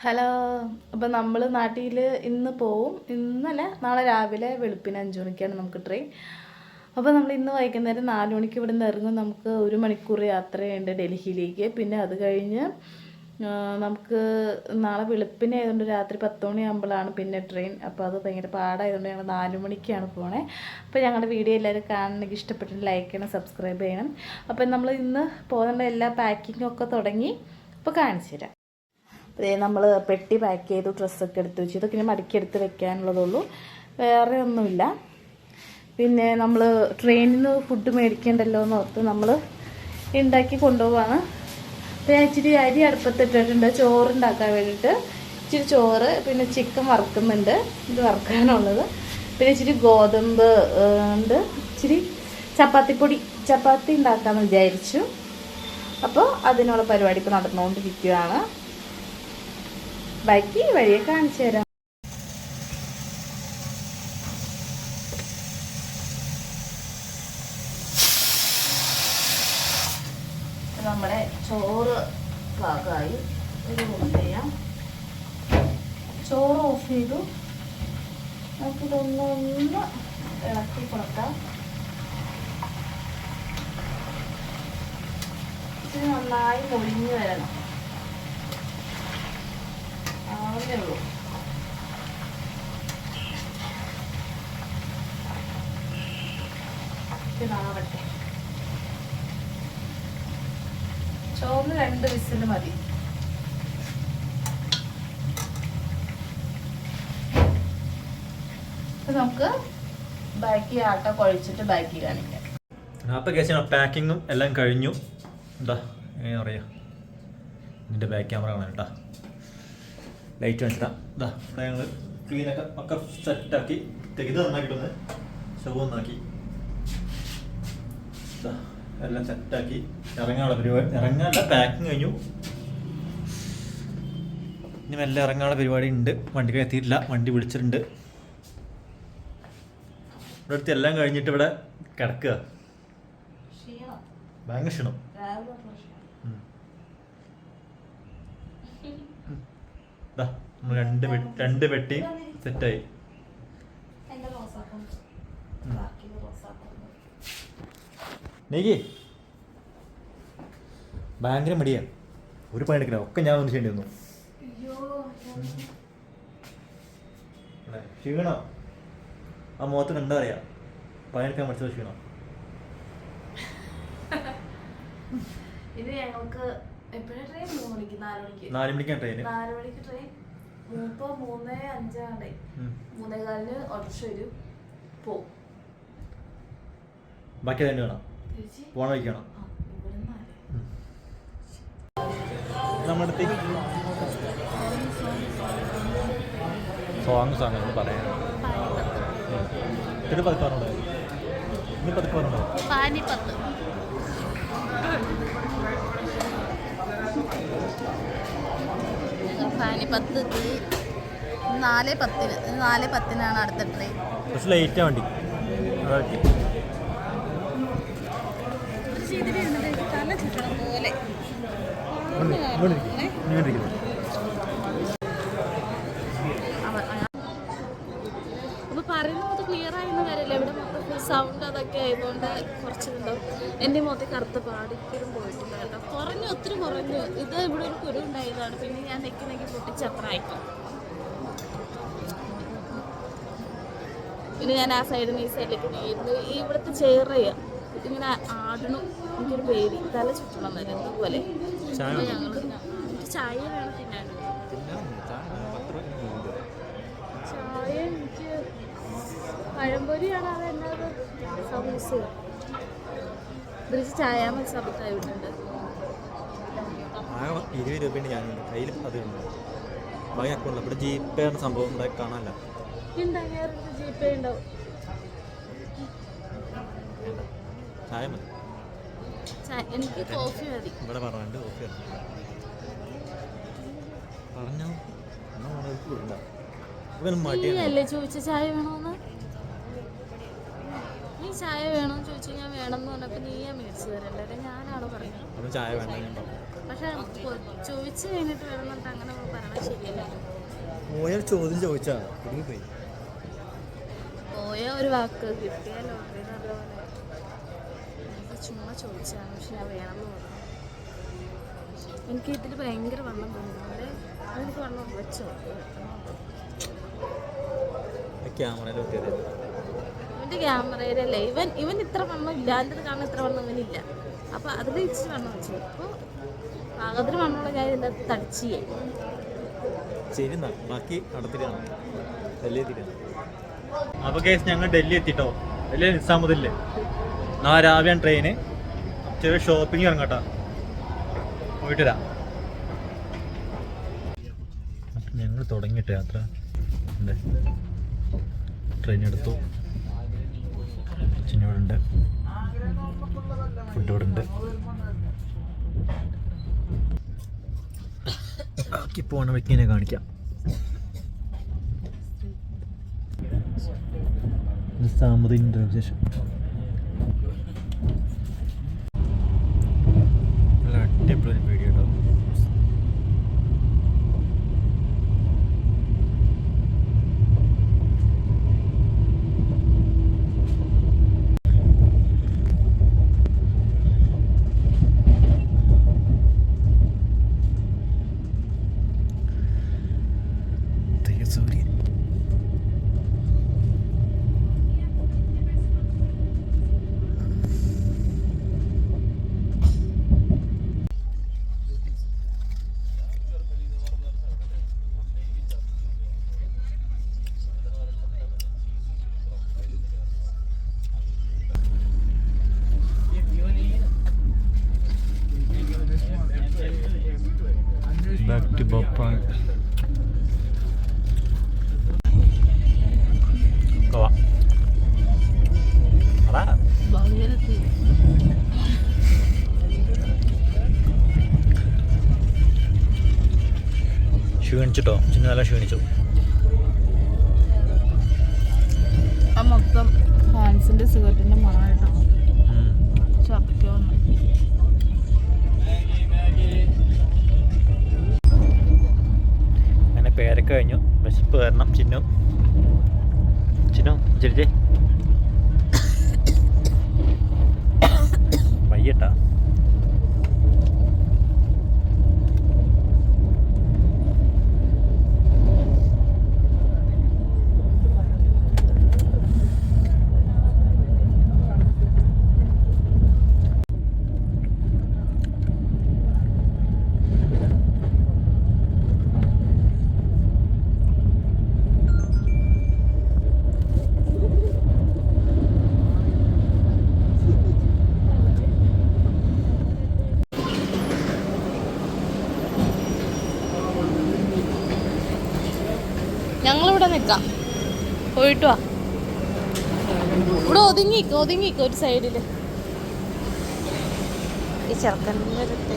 Hello. അപ്പോൾ നമ്മൾ നാട്ടിൽ ഇന്ന് പോവും. ഇന്നല്ല, നാളെ രാവിലെ വെളുപ്പിന് 5 മണിക്കാണ് നമുക്ക് ട്രെയിൻ. അപ്പോൾ നമ്മൾ ഇന്ന് വൈകുന്നേരം 4 മണിക്ക് ഇവിടെ നിന്ന് ഇറങ്ങും. നമുക്ക് 1 മണിക്കൂർ യാത്രയുണ്ട് ഡൽഹിയിലേക്ക്. പിന്നെ അത് കഴിഞ്ഞ് നമുക്ക് നാളെ വെളുപ്പിന് ആയതുകൊണ്ട് രാത്രി 10 മണിയാകുമ്പോഴാണ് പിന്നെ ട്രെയിൻ. അപ്പോൾ അത് ഭയങ്കര പാടായതുകൊണ്ട് ഞങ്ങൾ 4 മണിക്കാണ് പോണേ. അപ്പോൾ ഞങ്ങളുടെ വീഡിയോ എല്ലാവരും കാണണമെങ്കിൽ ഇഷ്ടപ്പെട്ടിട്ട് ലൈക്ക് ചെയ്യണം, സബ്സ്ക്രൈബ് ചെയ്യണം. അപ്പോൾ നമ്മൾ ഇന്ന് പോകുന്ന എല്ലാ പാക്കിങ്ങും ഒക്കെ തുടങ്ങി. അപ്പോൾ കാണിച്ചു തരാം. അതേ നമ്മൾ പെട്ടി പാക്ക് ചെയ്തു, ഡ്രസ്സൊക്കെ എടുത്ത് വെച്ചു. ഇതൊക്കെ ഇനി മടക്കിയെടുത്ത് വെക്കാനുള്ളതുള്ളൂ, വേറെ ഒന്നുമില്ല. പിന്നെ നമ്മൾ ട്രെയിനിൽ നിന്ന് ഫുഡ് മേടിക്കണ്ടല്ലോ എന്ന് ഓർത്ത് നമ്മൾ ഉണ്ടാക്കി കൊണ്ടുപോവാണ്. അപ്പോൾ ഞാൻ ഇച്ചിരി അരി അടുപ്പത്തിട്ടിട്ടുണ്ട് ചോറുണ്ടാക്കാൻ വേണ്ടിയിട്ട്. ഇച്ചിരി ചോറ്, പിന്നെ ചിക്കൻ വറുക്കുന്നുണ്ട്, ഇത് വറുക്കാനുള്ളത്. പിന്നെ ഇച്ചിരി ഗോതമ്പ് ഉണ്ട്, ഇച്ചിരി ചപ്പാത്തിപ്പൊടി, ചപ്പാത്തി ഉണ്ടാക്കാമെന്ന് വിചാരിച്ചു. അപ്പോൾ അതിനുള്ള പരിപാടി ഇപ്പോൾ നടന്നുകൊണ്ടിരിക്കുകയാണ്. ബാക്കി വഴിയെ കാണിച്ചു തരാം. നമ്മുടെ ചോറ് പാകമായി. ഒരു ഓഫ് ചെയ്യാം. ചോറ് ഓഫ് ചെയ്തു. നമുക്കിതൊന്ന് ഇളക്കി കൊടുക്കാം. ഇത് നന്നായി മൊഴിഞ്ഞു വരണം. ആവുന്നേ ഉള്ളൂ. ഇതാവട്ടെ. ചോറിന് 2 വിസിൽ മതി. നമുക്ക് ബാക്കി ആട്ട കുഴച്ചിട്ട് ബാക്കി കാണിക്കാം. അപ്പോൾ കേസ് പാക്കിങ്ങും എല്ലാം കഴിഞ്ഞു. എന്താ എങ്ങനെ പറയാ, ഇതിൻ്റെ ബാക്ക് ക്യാമറ കാണാൻ കേട്ടോ. ലൈറ്റ് വെച്ചിട്ടാ. ഇതാ ഇവിടെ ഞങ്ങൾ ക്ലീനൊക്കെ ഒക്കെ സെറ്റാക്കി ഇത് നന്നാക്കിയിട്ടൊന്ന് ഷവ് ഒന്നാക്കി ഇതാ എല്ലാം സെറ്റാക്കി ഇറങ്ങാനുള്ള പരിപാടി. ഇറങ്ങാനുള്ള പാക്കിങ് കഴിഞ്ഞു. ഇനി മെല്ലെ ഇറങ്ങാനുള്ള പരിപാടി ഉണ്ട്. വണ്ടിക്ക് എത്തിയിട്ടില്ല, വണ്ടി വിളിച്ചിട്ടുണ്ട്. ഇവിടെ അടുത്ത് എല്ലാം കഴിഞ്ഞിട്ട് ഇവിടെ കിടക്കുക. ഭയങ്കര ക്ഷീണം. രണ്ട് പെട്ടി സെറ്റായി. നീക്ക് ഭയങ്കര മടിയാ, ഒരു പണി എടുക്കണ ഒക്കെ ഞാൻ ഒന്ന് ചെയ്യേണ്ടി വന്നു. ക്ഷീണോ ആ മുഖത്ത് കണ്ടാ അറിയാം, പണിയെടുക്കാൻ പഠിച്ചത് ക്ഷീണം. ഇത് ഞങ്ങൾക്ക് 4 മണിക്കാണ് ട്രെയിൻ. 4 മണിക്ക് ട്രെയിൻ. 3:05 ആണേ. 3:15 ഓട്ടോറിക്ഷ വരും, പോവും. ബാക്കി തന്നെ വേണം, പോണ വയ്ക്കണം. നമ്മുടെ സോങ്സ് ആണ് നമ്മൾ പറയാൻ. ഇത് പതിപ്പാറുണ്ടോ? ഇനി പതിപ്പാറുണ്ടോ? പാനിപ്പത്ത്. പാനിപ്പത്ത് 4:10. 4:10 അടുത്ത ട്രെയിൻ. പക്ഷെ ലേറ്റാ വണ്ടി. അപ്പോൾ പറയുന്നത് ക്ലിയർ ആയെന്ന് വരില്ല. ഇവിടെ മൊത്തം ഫുൾ സൗണ്ട് അതൊക്കെ ആയതുകൊണ്ട് കുറച്ചുണ്ടാവും. എൻ്റെ മുഖത്ത് കറുത്ത പാടിക്കലും പോയിട്ടില്ല കേട്ടോ. കുറഞ്ഞു, ഒത്തിരി കുറഞ്ഞു. ഇത് ഇവിടെ ഒരു കുരു ഉണ്ടായതാണ്. പിന്നെ ഞാൻ നെക്കി പൊട്ടിച്ചപ്പറായിക്കും. പിന്നെ ഞാൻ ആ സൈഡിൽ നിന്ന് ഈ സൈഡിലേക്ക് നീങ്ങുന്നു. ഈ ഇവിടുത്തെ ചെയറയ്യ ഇങ്ങനെ ആടണം. എനിക്കൊരു പേടി, തല ചുറ്റണം വരെ ഇതുപോലെ. അപ്പോൾ ഞങ്ങൾ ചായ വേണം തിന്നാൻ. ചായ എനിക്ക് പഴംപൊരിയാണ്. അത് എന്നത് സമൂസ ബ്രിച്ച് ചായ മത്സരത്തായി വിട്ടുണ്ട്. 20 രൂപയുണ്ട് ഞാൻ കയ്യിൽ. അത് ബാക്കി അക്കൗണ്ട് ഇവിടെ ജിപേ ആണ് സംഭവം. ഇവിടെ കാണാനല്ല ജിപേ ഉണ്ടാവും. ചായ മതി. എനിക്ക് കോഫി മതി. ഇവിടെ പറഞ്ഞിട്ട് കോഫി പറഞ്ഞോ. മടിയല്ലേ ചോദിച്ച ചായ വേണോന്ന്? നീ ചായ വേണമെന്ന് ചോദിച്ചു ഞാൻ വേണമെന്ന് പറഞ്ഞപ്പോൾ നീയാ മേടിച്ചു തരല്ലേ, ഞാനാണ് പറഞ്ഞത്. ചായ വേണ്ട ഞാൻ പറഞ്ഞു. പക്ഷെ ചോദിച്ചു കഴിഞ്ഞിട്ട് വേണമെന്നിട്ട് അങ്ങനെ പറയണത് ശരിയല്ല. പോയാൽ ചോദ്യം ചോദിച്ചാ പോയി പോയ ഒരു വാക്ക് കിട്ടിയാലോ നല്ലപോലെ. എനിക്ക് ചുമ്മാ ചോദിച്ചാണ്, പക്ഷെ ഞാൻ വേണമെന്ന് പറഞ്ഞു. എനിക്ക് ഇതിൽ ഭയങ്കര വണ്ണം തോന്നുന്നു. അതെനിക്ക് വണ്ണം വെച്ചോ ക്യാമറയിൽ ഇവൻ്റെ ക്യാമറയിലല്ലേ ഇവൻ ഇത്ര വണ്ണം ഇല്ല. അതിൻ്റെ കാണാൻ ഇത്ര വണ്ണം ഇവനില്ല. അപ്പോൾ അതിൽ ഇച്ചിരി വണ്ണം വെച്ചു. അപ്പോൾ പാകത്തിന് വണ്ണമുള്ള ഞാൻ ഇതിൻ്റെ അകത്ത് തടിച്ചേ. ശരി എന്നാ ബാക്കി അടുത്തിട്ടാണ് ഡൽഹി എത്തിയിട്ടാണ്. അപ്പോൾ കേസ് ഞങ്ങൾ ഡൽഹി എത്തിട്ടോ. ഡൽഹി നിസാമുദ്ദീനില്ലേ നാളെ രാവിലെയാണ് ട്രെയിന്. ചെറിയ ഷോപ്പിംഗ് ഇറങ്ങട്ടോ, പോയിട്ട് വരാം. അപ്പം ഞങ്ങൾ തുടങ്ങിയിട്ട് യാത്ര ഉണ്ട്. ട്രെയിൻ എടുത്തു. കിച്ചൻ ഇവിടെ ഉണ്ട്, ഫുഡ് ഇവിടെ ഉണ്ട്. ബാക്കി പോണ വ്യക്തിനെ കാണിക്കാം. Nizamuddin railway station. നല്ല അടിപൊളി വീഡിയോ കേട്ടോ. സൂര്യൻ back to Bhopal. Kau apa? ക്ഷീണിച്ചിട്ടോ, ചിന്ന നല്ല ക്ഷീണിച്ചു. ആ മൊത്തം ഹാൻസിൻ്റെ സിഗരറ്റിൻ്റെ മണമായിട്ടോ ചപ്പിക്കോന്ന്. അങ്ങനെ പേരൊക്കെ കഴിഞ്ഞു. വിശപ്പ് കാരണം ചിന്നു ചിരിച്ചേ വയ്യട്ടാ. ഞങ്ങളിവിടെ നിൽക്കാം, പോയിട്ട് വാ. ഇവിടെ ഒതുങ്ങിക്കോ ഒരു സൈഡിൽ. ഈ ചെറുക്കൻ്റെ അടുത്ത്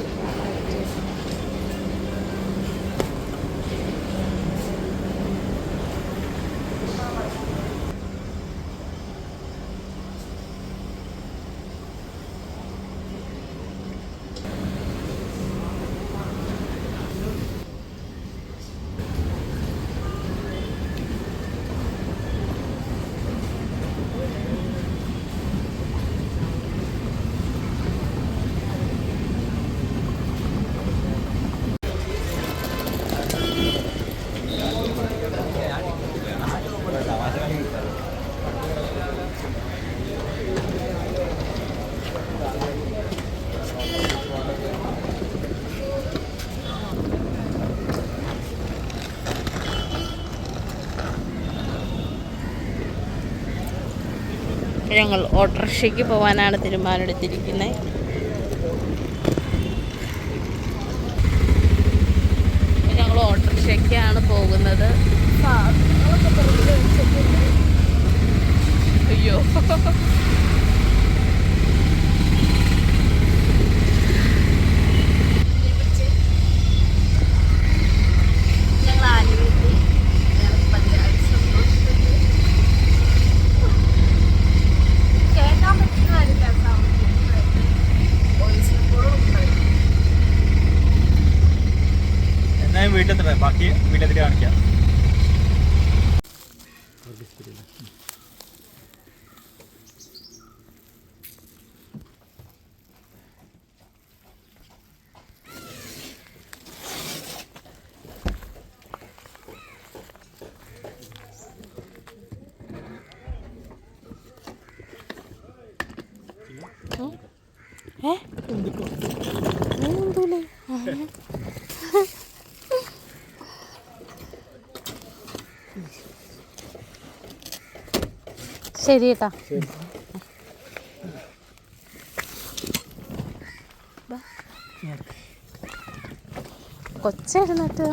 ഞങ്ങൾ ഓട്ടോറിക്ഷയ്ക്ക് പോകാനാണ് തീരുമാനമെടുത്തിരിക്കുന്നത്. ഞങ്ങൾ ഓട്ടോറിക്ഷയ്ക്കാണ് പോകുന്നത്. അയ്യോ ഞങ്ങൾ ആലുവെത്തി. ഞങ്ങൾക്ക് പിന്നെ ഇതിൽ കാണിക്കാം. ശരി കേട്ടാ. കൊച്ചെഴുന്നേറ്റ്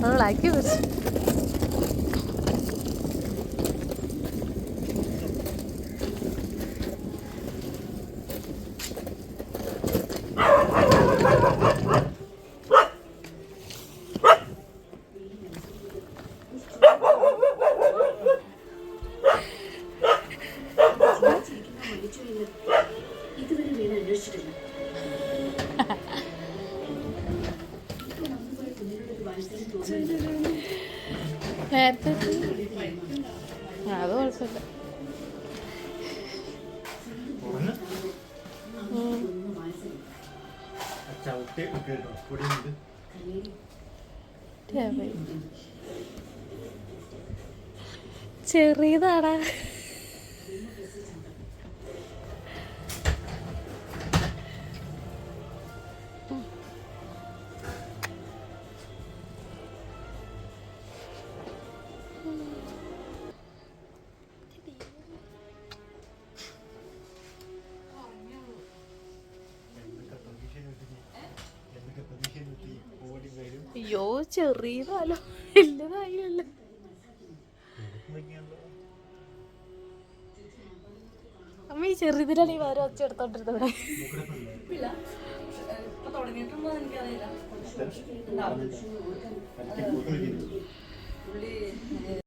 അവളാക്കി വെച്ചു. നേരത്തെ അത് കുഴപ്പമില്ല. ചെറിയതാടാ. അയ്യോ ചെറിയതാലോ വലുതായില്ല. അമ്മ ഈ ചെറിയതിനാണ് ഈ വേറെ ഒച്ച എടുത്തോണ്ടിരുന്നത്.